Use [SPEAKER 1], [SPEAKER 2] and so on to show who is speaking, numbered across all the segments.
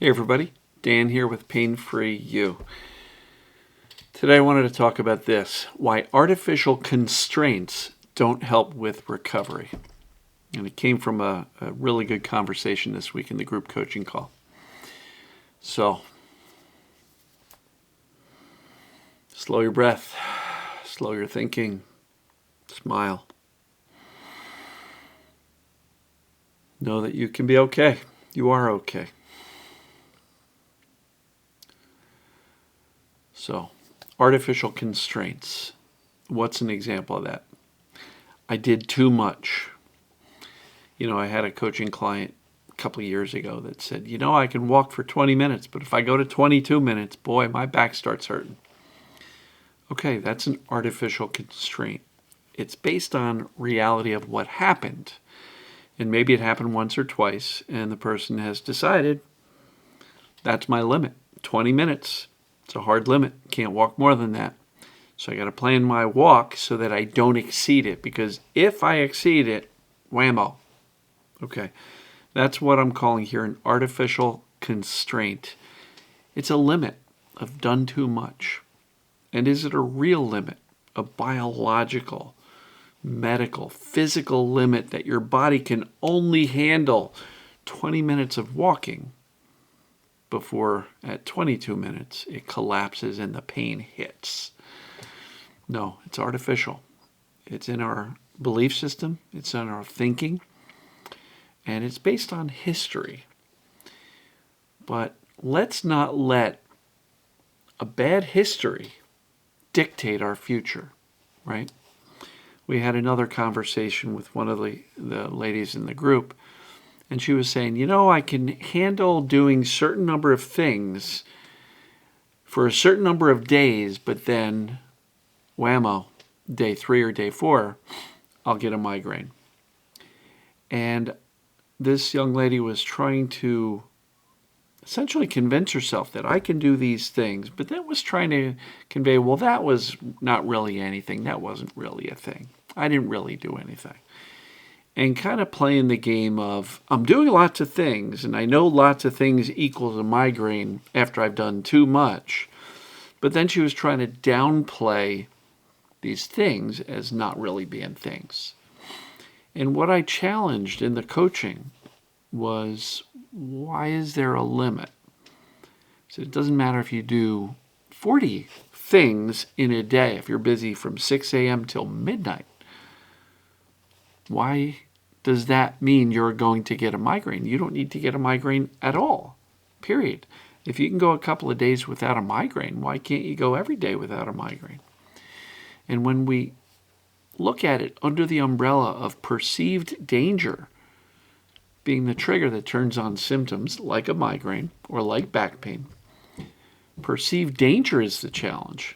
[SPEAKER 1] Hey everybody, Dan here with Pain Free You. Today I wanted to talk about this, why artificial constraints don't help with recovery. And it came from a really good conversation this week in the group coaching call. So, slow your breath, slow your thinking, smile. Know that you can be okay. You are okay. So, artificial constraints. What's an example of that? I did too much. I had a coaching client a couple of years ago that said, I can walk for 20 minutes, but if I go to 22 minutes, boy, my back starts hurting. Okay, that's an artificial constraint. It's based on reality of what happened. And maybe it happened once or twice, and the person has decided, that's my limit, 20 minutes. It's a hard limit. Can't walk more than that. So I got to plan my walk so that I don't exceed it. Because if I exceed it, whammo. Okay. That's what I'm calling here an artificial constraint. It's a limit of done too much. And is it a real limit? A biological, medical, physical limit that your body can only handle 20 minutes of walking? Before at 22 minutes, it collapses and the pain hits. No, it's artificial. It's in our belief system. It's in our thinking. And it's based on history. But let's not let a bad history dictate our future, right? We had another conversation with one of the ladies in the group. And she was saying, I can handle doing certain number of things for a certain number of days, but then, whammo, day 3 or day 4, I'll get a migraine. And this young lady was trying to essentially convince herself that I can do these things, but that was trying to convey, well, that was not really anything. That wasn't really a thing. I didn't really do anything. And kind of playing the game of, I'm doing lots of things, and I know lots of things equals a migraine after I've done too much. But then she was trying to downplay these things as not really being things. And what I challenged in the coaching was, why is there a limit? So it doesn't matter if you do 40 things in a day, if you're busy from 6 a.m. till midnight. Why does that mean you're going to get a migraine? You don't need to get a migraine at all, period. If you can go a couple of days without a migraine, why can't you go every day without a migraine? And when we look at it under the umbrella of perceived danger being the trigger that turns on symptoms like a migraine or like back pain, perceived danger is the challenge.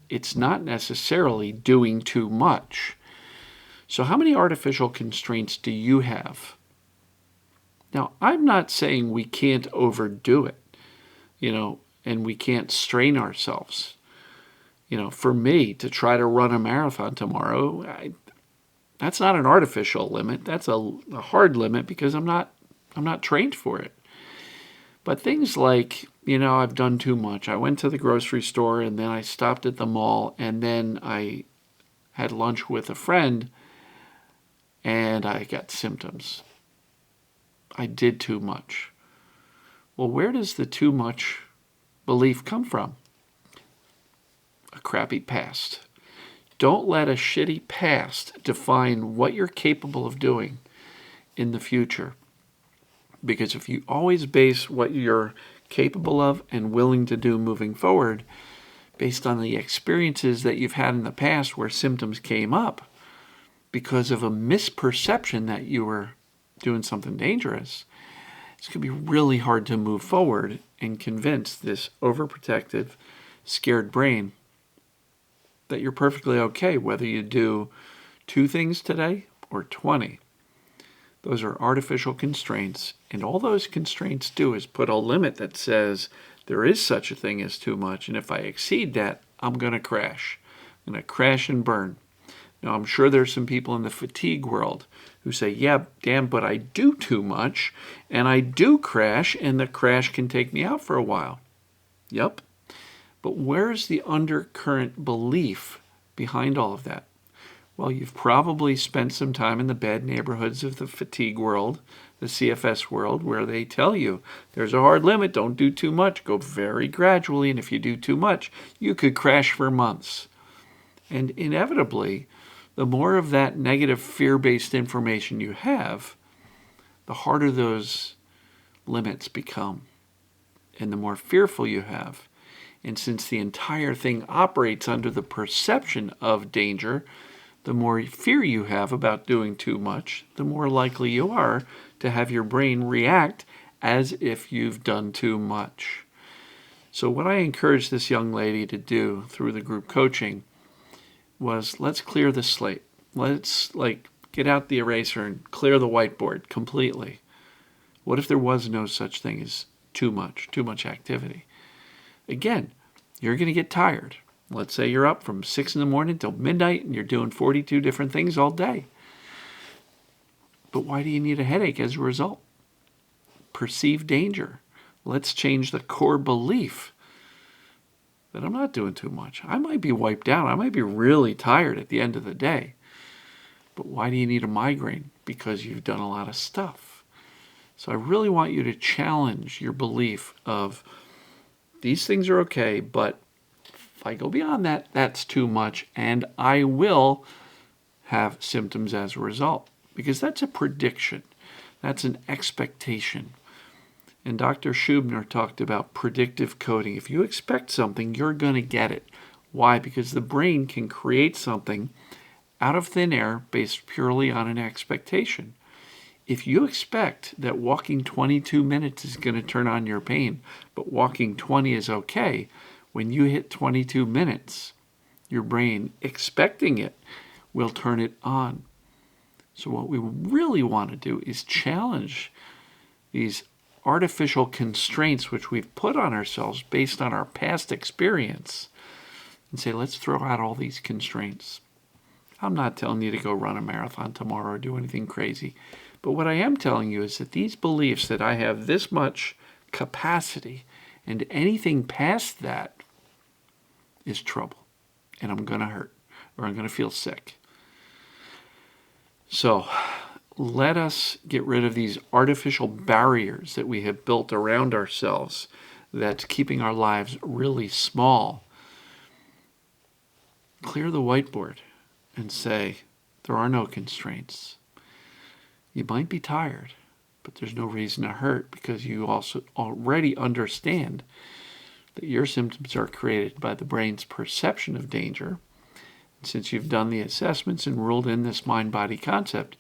[SPEAKER 1] It's not necessarily doing too much. So how many artificial constraints do you have? Now, I'm not saying we can't overdo it, and we can't strain ourselves. For me to try to run a marathon tomorrow, that's not an artificial limit. That's a hard limit because I'm not trained for it. But things like, I've done too much. I went to the grocery store and then I stopped at the mall and then I had lunch with a friend and I got symptoms. I did too much. Well, where does the too much belief come from? A crappy past. Don't let a shitty past define what you're capable of doing in the future. Because if you always base what you're capable of and willing to do moving forward based on the experiences that you've had in the past where symptoms came up, because of a misperception that you were doing something dangerous, it's going to be really hard to move forward and convince this overprotective, scared brain that you're perfectly okay whether you do 2 things today or 20. Those are artificial constraints, and all those constraints do is put a limit that says there is such a thing as too much, and if I exceed that, I'm going to crash. I'm going to crash and burn. Now, I'm sure there's some people in the fatigue world who say, yeah, Dan, but I do too much, and I do crash, and the crash can take me out for a while. Yep. But where's the undercurrent belief behind all of that? Well, you've probably spent some time in the bad neighborhoods of the fatigue world, the CFS world, where they tell you there's a hard limit, don't do too much, go very gradually, and if you do too much, you could crash for months. And inevitably, the more of that negative fear-based information you have, the harder those limits become, and the more fearful you have. And since the entire thing operates under the perception of danger, the more fear you have about doing too much, the more likely you are to have your brain react as if you've done too much. So what I encouraged this young lady to do through the group coaching was, let's clear the slate. Let's get out the eraser and clear the whiteboard completely. What if there was no such thing as too much activity? Again, you're going to get tired. Let's say you're up from 6 in the morning till midnight and you're doing 42 different things all day. But why do you need a headache as a result? Perceived danger. Let's change the core belief that I'm not doing too much. I might be wiped out. I might be really tired at the end of the day. But why do you need a migraine? Because you've done a lot of stuff. So I really want you to challenge your belief of these things are okay, but if I go beyond that, that's too much, and I will have symptoms as a result. Because that's a prediction. That's an expectation. And Dr. Schubner talked about predictive coding. If you expect something, you're going to get it. Why? Because the brain can create something out of thin air based purely on an expectation. If you expect that walking 22 minutes is going to turn on your pain, but walking 20 is okay, when you hit 22 minutes, your brain, expecting it, will turn it on. So what we really want to do is challenge these artificial constraints which we've put on ourselves based on our past experience and say, let's throw out all these constraints. I'm not telling you to go run a marathon tomorrow or do anything crazy. But what I am telling you is that these beliefs that I have this much capacity and anything past that is trouble. And I'm going to hurt or I'm going to feel sick. So let us get rid of these artificial barriers that we have built around ourselves that's keeping our lives really small. Clear the whiteboard and say, there are no constraints. You might be tired, but there's no reason to hurt because you also already understand that your symptoms are created by the brain's perception of danger. And since you've done the assessments and ruled in this mind-body concept,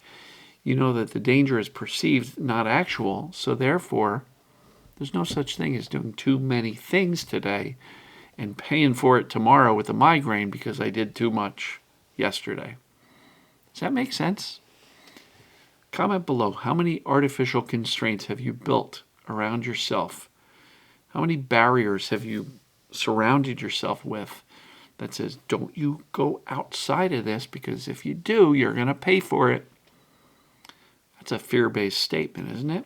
[SPEAKER 1] you know that the danger is perceived, not actual. So therefore, there's no such thing as doing too many things today and paying for it tomorrow with a migraine because I did too much yesterday. Does that make sense? Comment below, how many artificial constraints have you built around yourself? How many barriers have you surrounded yourself with that says, don't you go outside of this because if you do, you're going to pay for it? That's a fear-based statement, isn't it?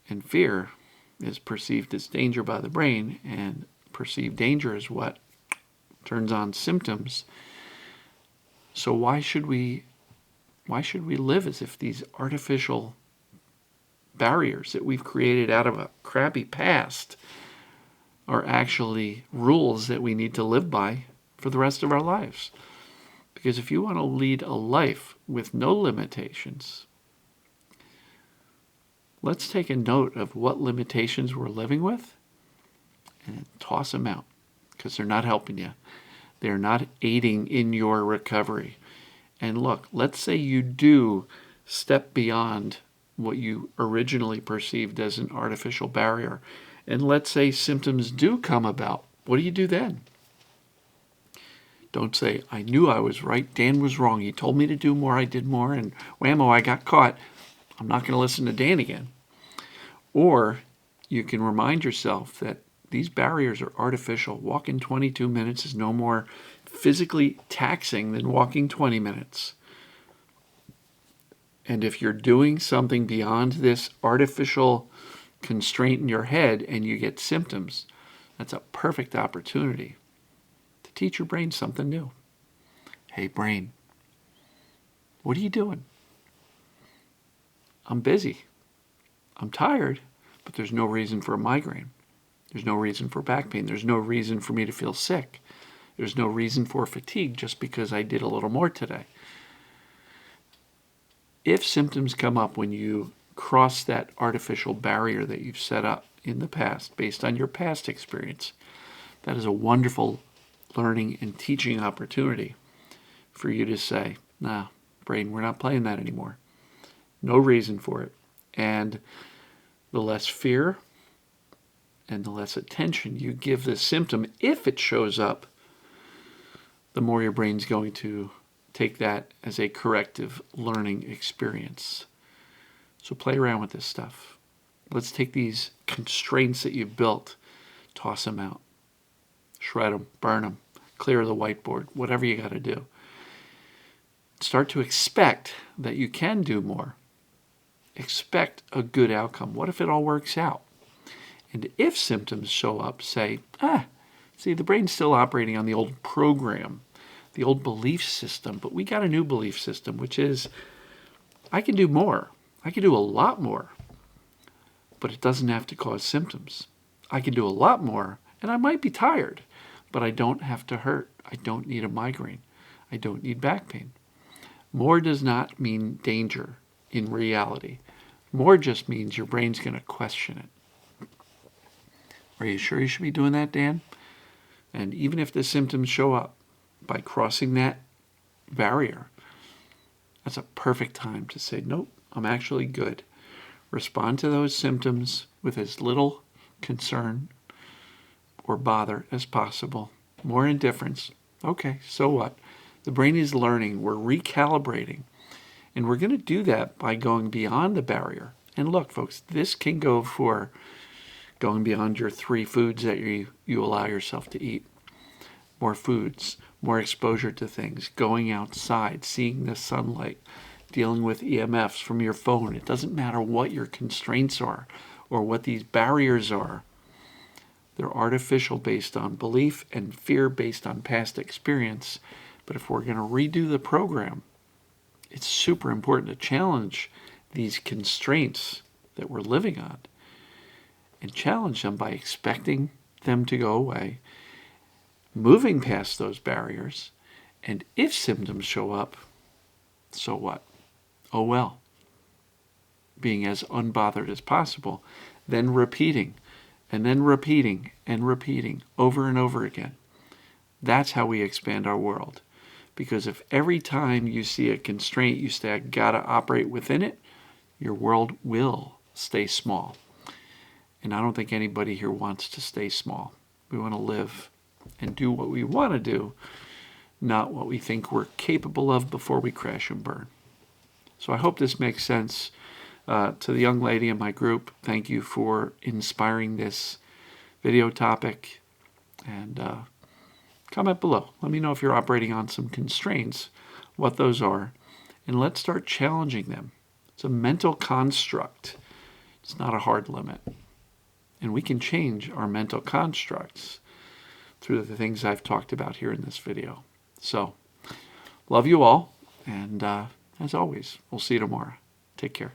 [SPEAKER 1] And fear is perceived as danger by the brain, and perceived danger is what turns on symptoms. So why should we live as if these artificial barriers that we've created out of a crappy past are actually rules that we need to live by for the rest of our lives? Because if you want to lead a life with no limitations, let's take a note of what limitations we're living with and toss them out because they're not helping you. They're not aiding in your recovery. And look, let's say you do step beyond what you originally perceived as an artificial barrier. And let's say symptoms do come about. What do you do then? Don't say, I knew I was right. Dan was wrong. He told me to do more. I did more. And whammo, I got caught. I'm not going to listen to Dan again. Or you can remind yourself that these barriers are artificial. Walking 22 minutes is no more physically taxing than walking 20 minutes. And if you're doing something beyond this artificial constraint in your head and you get symptoms, that's a perfect opportunity to teach your brain something new. Hey, brain, what are you doing? I'm busy. I'm tired, but there's no reason for a migraine. There's no reason for back pain. There's no reason for me to feel sick. There's no reason for fatigue just because I did a little more today. If symptoms come up when you cross that artificial barrier that you've set up in the past based on your past experience, that is a wonderful learning and teaching opportunity for you to say, nah, brain, we're not playing that anymore. No reason for it. And the less fear and the less attention you give this symptom, if it shows up, the more your brain's going to take that as a corrective learning experience. So play around with this stuff. Let's take these constraints that you've built, toss them out, shred them, burn them, clear the whiteboard, whatever you got to do. Start to expect that you can do more. Expect a good outcome. What if it all works out? And if symptoms show up, say, see, the brain's still operating on the old program, the old belief system, but we got a new belief system, which is, I can do more. I can do a lot more, but it doesn't have to cause symptoms. I can do a lot more, and I might be tired, but I don't have to hurt. I don't need a migraine. I don't need back pain. More does not mean danger in reality. More just means your brain's going to question it. Are you sure you should be doing that, Dan? And even if the symptoms show up, by crossing that barrier, that's a perfect time to say, nope, I'm actually good. Respond to those symptoms with as little concern or bother as possible. More indifference. Okay, so what? The brain is learning. We're recalibrating. And we're going to do that by going beyond the barrier. And look, folks, this can go for going beyond your 3 foods that you allow yourself to eat. More foods, more exposure to things, going outside, seeing the sunlight, dealing with EMFs from your phone. It doesn't matter what your constraints are or what these barriers are. They're artificial based on belief and fear based on past experience. But if we're going to redo the program, it's super important to challenge these constraints that we're living on and challenge them by expecting them to go away, moving past those barriers, and if symptoms show up, so what? Oh well. Being as unbothered as possible, then repeating, and then repeating, and repeating over and over again. That's how we expand our world. Because if every time you see a constraint, you say, I gotta operate within it, your world will stay small. And I don't think anybody here wants to stay small. We want to live and do what we want to do, not what we think we're capable of before we crash and burn. So I hope this makes sense. To the young lady in my group, thank you for inspiring this video topic. And comment below. Let me know if you're operating on some constraints, what those are, and let's start challenging them. It's a mental construct. It's not a hard limit. And we can change our mental constructs through the things I've talked about here in this video. So, love you all, and as always, we'll see you tomorrow. Take care.